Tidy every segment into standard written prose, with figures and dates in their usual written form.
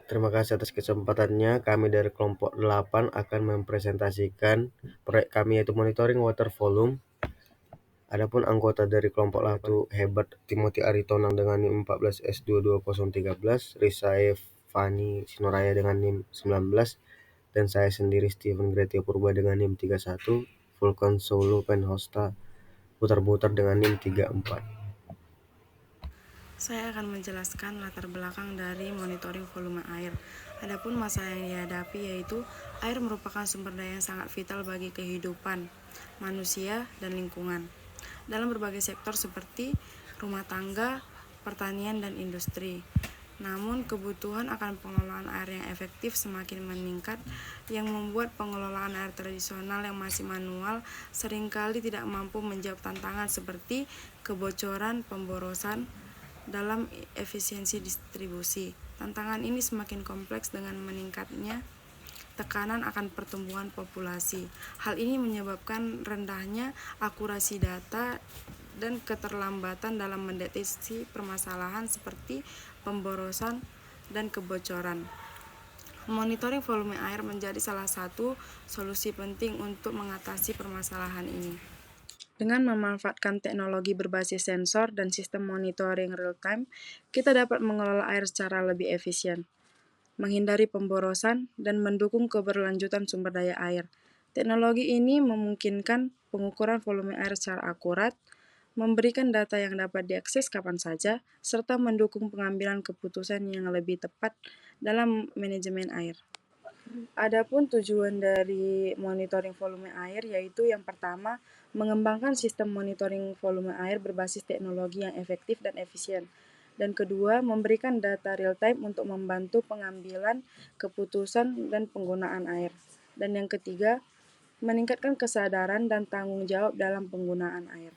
Terima kasih atas kesempatannya. Kami dari kelompok 8 akan mempresentasikan proyek kami yaitu monitoring water volume. Adapun anggota dari kelompok 1 Hebat Timothy Aritonang dengan NIM 14S22013, Risae Fani Sinoraya dengan NIM 19, dan saya sendiri Steven Gretio Purba dengan NIM 31, Vulkan Solo Penhosta Putar-Putar dengan NIM 34. Saya akan menjelaskan latar belakang dari monitoring volume air. Adapun masalah yang dihadapi yaitu air merupakan sumber daya yang sangat vital bagi kehidupan manusia dan lingkungan dalam berbagai sektor seperti rumah tangga, pertanian, dan industri. Namun, kebutuhan akan pengelolaan air yang efektif semakin meningkat, yang membuat pengelolaan air tradisional yang masih manual seringkali tidak mampu menjawab tantangan seperti kebocoran, pemborosan, dalam efisiensi distribusi. Tantangan ini semakin kompleks dengan meningkatnya tekanan akan pertumbuhan populasi. Hal ini menyebabkan rendahnya akurasi data dan keterlambatan dalam mendeteksi permasalahan seperti pemborosan dan kebocoran. Monitoring volume air menjadi salah satu solusi penting untuk mengatasi permasalahan ini. Dengan memanfaatkan teknologi berbasis sensor dan sistem monitoring real-time, kita dapat mengelola air secara lebih efisien, menghindari pemborosan, dan mendukung keberlanjutan sumber daya air. Teknologi ini memungkinkan pengukuran volume air secara akurat, memberikan data yang dapat diakses kapan saja, serta mendukung pengambilan keputusan yang lebih tepat dalam manajemen air. Adapun tujuan dari monitoring volume air yaitu yang pertama, mengembangkan sistem monitoring volume air berbasis teknologi yang efektif dan efisien. Dan kedua, memberikan data real time untuk membantu pengambilan keputusan dan penggunaan air. Dan yang ketiga, meningkatkan kesadaran dan tanggung jawab dalam penggunaan air.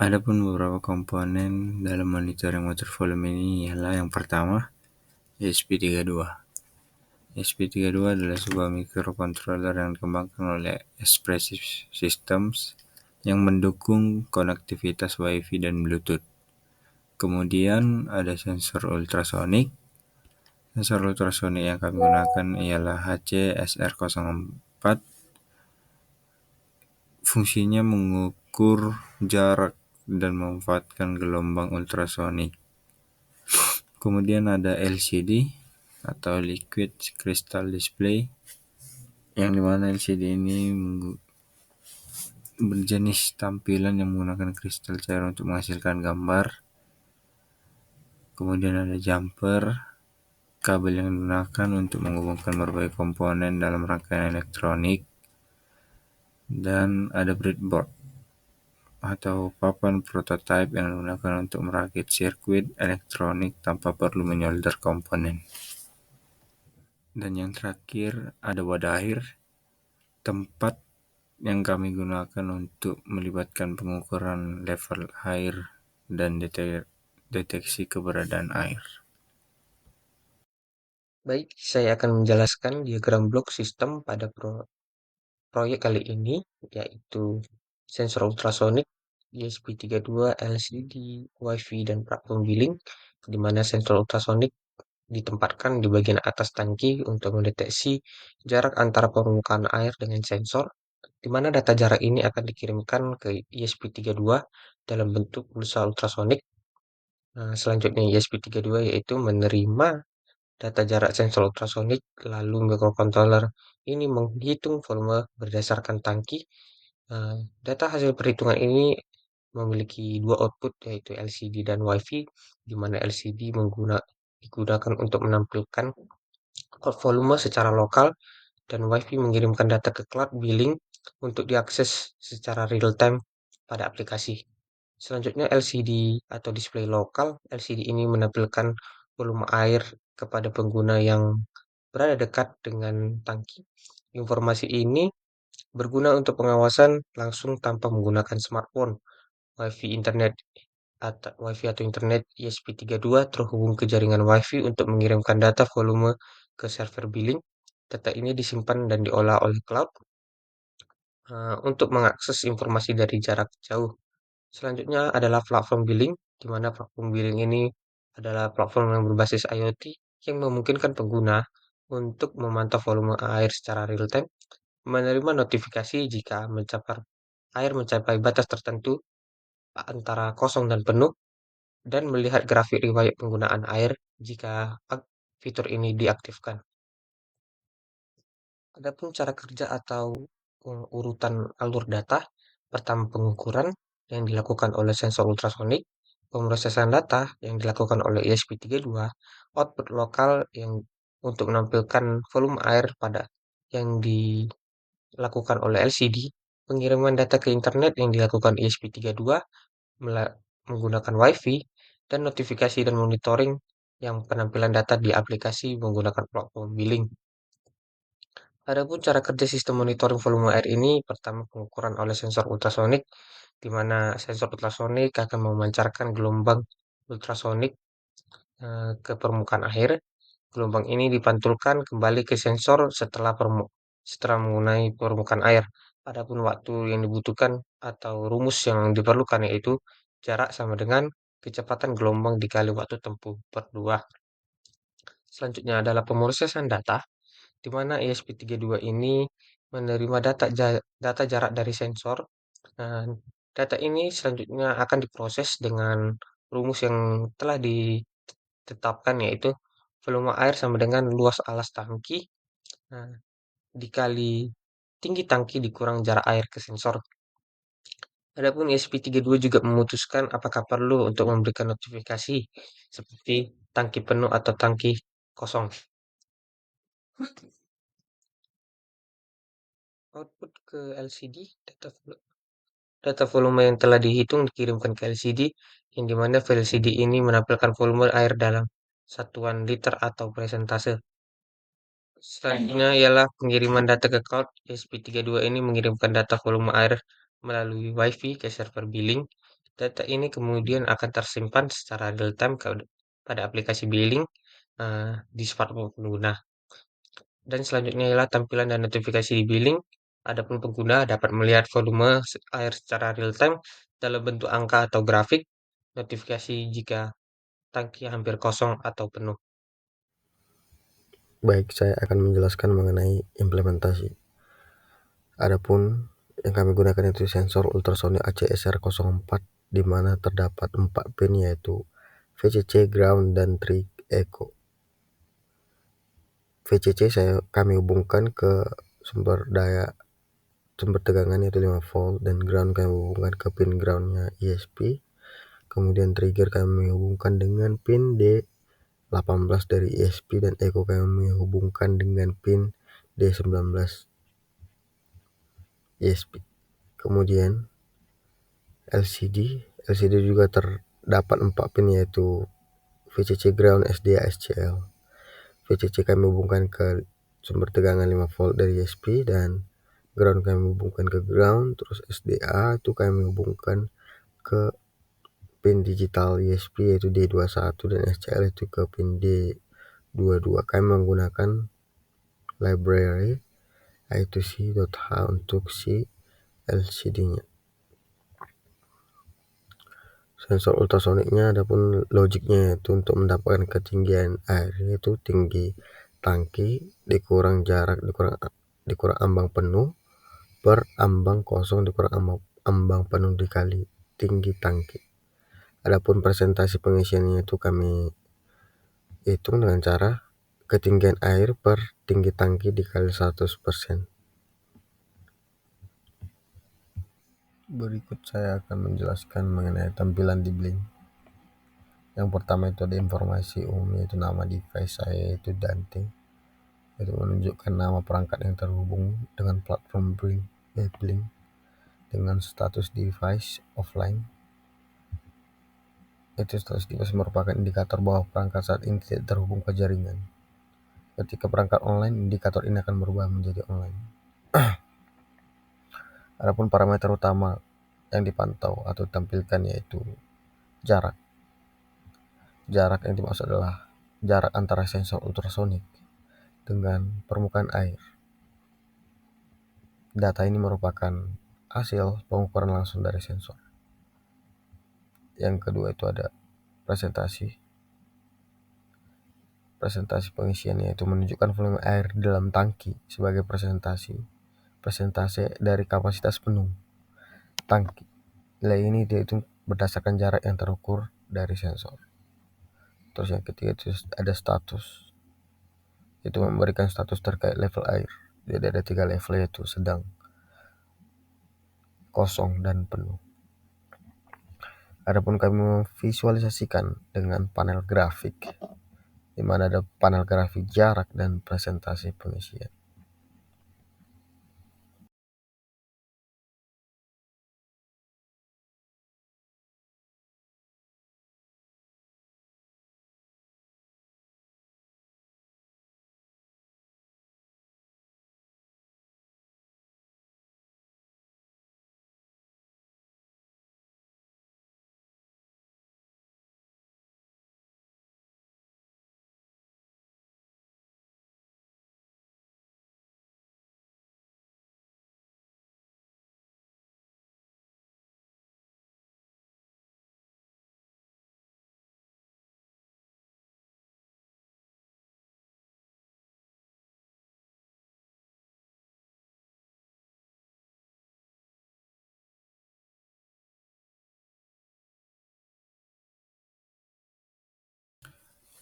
Adapun beberapa komponen dalam monitoring water volume ini ialah yang pertama, ESP32. ESP32 adalah sebuah microcontroller yang dikembangkan oleh Espressif Systems yang mendukung konektivitas Wi-Fi dan Bluetooth. Kemudian ada sensor ultrasonik. Sensor ultrasonik yang kami gunakan ialah HC-SR04. Fungsinya mengukur jarak dan memanfaatkan gelombang ultrasonik. Kemudian ada LCD atau Liquid Crystal Display, yang dimana LCD ini berjenis tampilan yang menggunakan kristal cair untuk menghasilkan gambar. Kemudian ada jumper, kabel yang digunakan untuk menghubungkan berbagai komponen dalam rangkaian elektronik. Dan ada breadboard atau papan prototipe yang digunakan untuk merakit sirkuit elektronik tanpa perlu menyolder komponen. Dan yang terakhir ada wadah air, tempat yang kami gunakan untuk melibatkan pengukuran level air dan deteksi keberadaan air. Baik, saya akan menjelaskan diagram blok sistem pada proyek kali ini, yaitu sensor ultrasonik, ESP32, LCD, Wi-Fi, dan platform billing, di mana sensor ultrasonik ditempatkan di bagian atas tangki untuk mendeteksi jarak antara permukaan air dengan sensor, di mana data jarak ini akan dikirimkan ke ESP32 dalam bentuk pulsa ultrasonik. Selanjutnya ESP32 yaitu menerima data jarak sensor ultrasonik, lalu microcontroller ini menghitung volume berdasarkan tangki. Data hasil perhitungan ini memiliki dua output yaitu LCD dan Wi-Fi, di mana LCD digunakan untuk menampilkan volume secara lokal dan Wi-Fi mengirimkan data ke cloud billing untuk diakses secara real time pada aplikasi. Selanjutnya LCD atau display lokal. LCD ini menampilkan volume air kepada pengguna yang berada dekat dengan tangki. Informasi ini berguna untuk pengawasan langsung tanpa menggunakan smartphone. Wi-Fi atau internet ESP32 terhubung ke jaringan Wi-Fi untuk mengirimkan data volume ke server billing. Data ini disimpan dan diolah oleh cloud untuk mengakses informasi dari jarak jauh. Selanjutnya adalah platform billing, di mana platform billing ini adalah platform yang berbasis IoT yang memungkinkan pengguna untuk memantau volume air secara real time, menerima notifikasi jika air mencapai batas tertentu antara kosong dan penuh, dan melihat grafik riwayat penggunaan air jika fitur ini diaktifkan. Adapun cara kerja atau urutan alur data, pertama pengukuran yang dilakukan oleh sensor ultrasonik, pemrosesan data yang dilakukan oleh ESP32, output lokal yang untuk menampilkan volume air pada yang dilakukan oleh LCD, pengiriman data ke internet yang dilakukan ESP32 menggunakan WiFi, dan notifikasi dan monitoring yang penampilan data di aplikasi menggunakan platform billing. Adapun cara kerja sistem monitoring volume air ini, pertama pengukuran oleh sensor ultrasonik, di mana sensor ultrasonik akan memancarkan gelombang ultrasonik ke permukaan air. Gelombang ini dipantulkan kembali ke sensor setelah mengenai permukaan air. Adapun waktu yang dibutuhkan atau rumus yang diperlukan yaitu jarak sama dengan kecepatan gelombang dikali waktu tempuh per 2. Selanjutnya adalah pemrosesan data, di mana ESP32 ini menerima data jarak dari sensor. Dan data ini selanjutnya akan diproses dengan rumus yang telah ditetapkan, yaitu volume air sama dengan luas alas tangki dikali tinggi tangki dikurang jarak air ke sensor. Adapun ESP32 juga memutuskan apakah perlu untuk memberikan notifikasi seperti tangki penuh atau tangki kosong. Output ke LCD, data volume yang telah dihitung dikirimkan ke LCD, yang dimana LCD ini menampilkan volume air dalam satuan liter atau presentase. Selanjutnya ialah pengiriman data ke cloud. ESP32 ini mengirimkan data volume air melalui WiFi ke server billing. Data ini kemudian akan tersimpan secara real time pada aplikasi billing di smartphone pengguna. Dan selanjutnya ialah tampilan dan notifikasi di billing. Adapun pengguna dapat melihat volume air secara real time dalam bentuk angka atau grafik, notifikasi jika tangki hampir kosong atau penuh. Baik, saya akan menjelaskan mengenai implementasi. Adapun yang kami gunakan itu sensor ultrasonic ACSR04, di mana terdapat 4 pin yaitu VCC, ground, dan trig echo. VCC kami hubungkan ke sumber tegangan yaitu 5 volt, dan ground kami hubungkan ke pin groundnya ESP. Kemudian trigger kami hubungkan dengan pin D18 dari ESP, dan echo kami hubungkan dengan pin D19 ESP. Kemudian LCD juga terdapat 4 pin yaitu VCC, ground, SDA, SCL. VCC kami hubungkan ke sumber tegangan 5 volt dari ESP, dan ground kami hubungkan ke ground. Terus SDA itu kami hubungkan ke pin digital ESP yaitu D21, dan SCL itu ke pin D22. Kami menggunakan library I2C.H untuk si LCD-nya. Sensor ultrasoniknya adapun logiknya yaitu untuk mendapatkan ketinggian air, yaitu tinggi tangki dikurang jarak dikurang ambang penuh per ambang kosong dikurang ambang penuh dikali tinggi tangki. Adapun presentasi pengisiannya itu kami hitung dengan cara ketinggian air per tinggi tangki dikali 100%. Berikut saya akan menjelaskan mengenai tampilan di Blink. Yang pertama itu ada informasi umum, yaitu nama device saya yaitu Dante, itu menunjukkan nama perangkat yang terhubung dengan platform Blink dengan status device offline. Itu status device merupakan indikator bahwa perangkat saat ini tidak terhubung ke jaringan. Ketika perangkat online, indikator ini akan berubah menjadi online. Adapun parameter utama yang dipantau atau ditampilkan yaitu jarak. Jarak yang dimaksud adalah jarak antara sensor ultrasonik dengan permukaan air. Data ini merupakan hasil pengukuran langsung dari sensor. Yang kedua itu ada presentasi. presentasi pengisian, yaitu menunjukkan volume air di dalam tangki sebagai presentase dari kapasitas penuh tangki. Nilai ini dihitung berdasarkan jarak yang terukur dari sensor. Terus yang ketiga itu ada status, itu memberikan status terkait level air. Jadi ada 3 level, yaitu sedang, kosong, dan penuh. Adapun kami memvisualisasikan dengan panel grafik, di mana ada panel grafik jarak dan presentasi pengisian.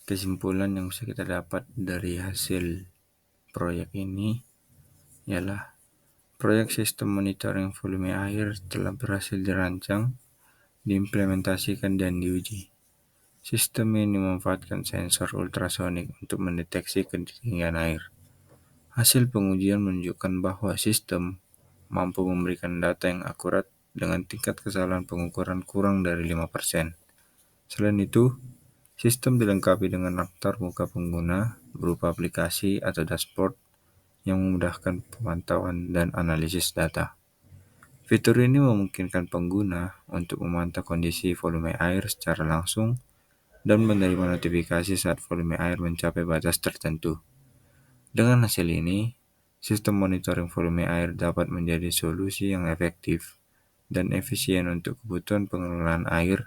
Kesimpulan yang bisa kita dapat dari hasil proyek ini ialah proyek sistem monitoring volume air telah berhasil dirancang, diimplementasikan, dan diuji. Sistem ini memanfaatkan sensor ultrasonik untuk mendeteksi ketinggian air. Hasil pengujian menunjukkan bahwa sistem mampu memberikan data yang akurat dengan tingkat kesalahan pengukuran kurang dari 5%. Selain itu, sistem dilengkapi dengan aktor muka pengguna berupa aplikasi atau dashboard yang memudahkan pemantauan dan analisis data. Fitur ini memungkinkan pengguna untuk memantau kondisi volume air secara langsung dan menerima notifikasi saat volume air mencapai batas tertentu. Dengan hasil ini, sistem monitoring volume air dapat menjadi solusi yang efektif dan efisien untuk kebutuhan pengelolaan air,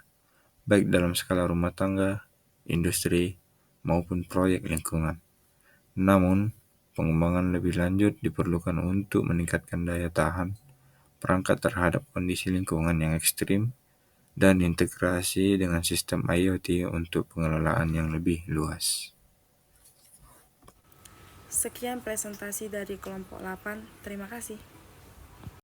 baik dalam skala rumah tangga, industri, maupun proyek lingkungan. Namun, pengembangan lebih lanjut diperlukan untuk meningkatkan daya tahan perangkat terhadap kondisi lingkungan yang ekstrim dan integrasi dengan sistem IoT untuk pengelolaan yang lebih luas. Sekian presentasi dari kelompok 8. Terima kasih.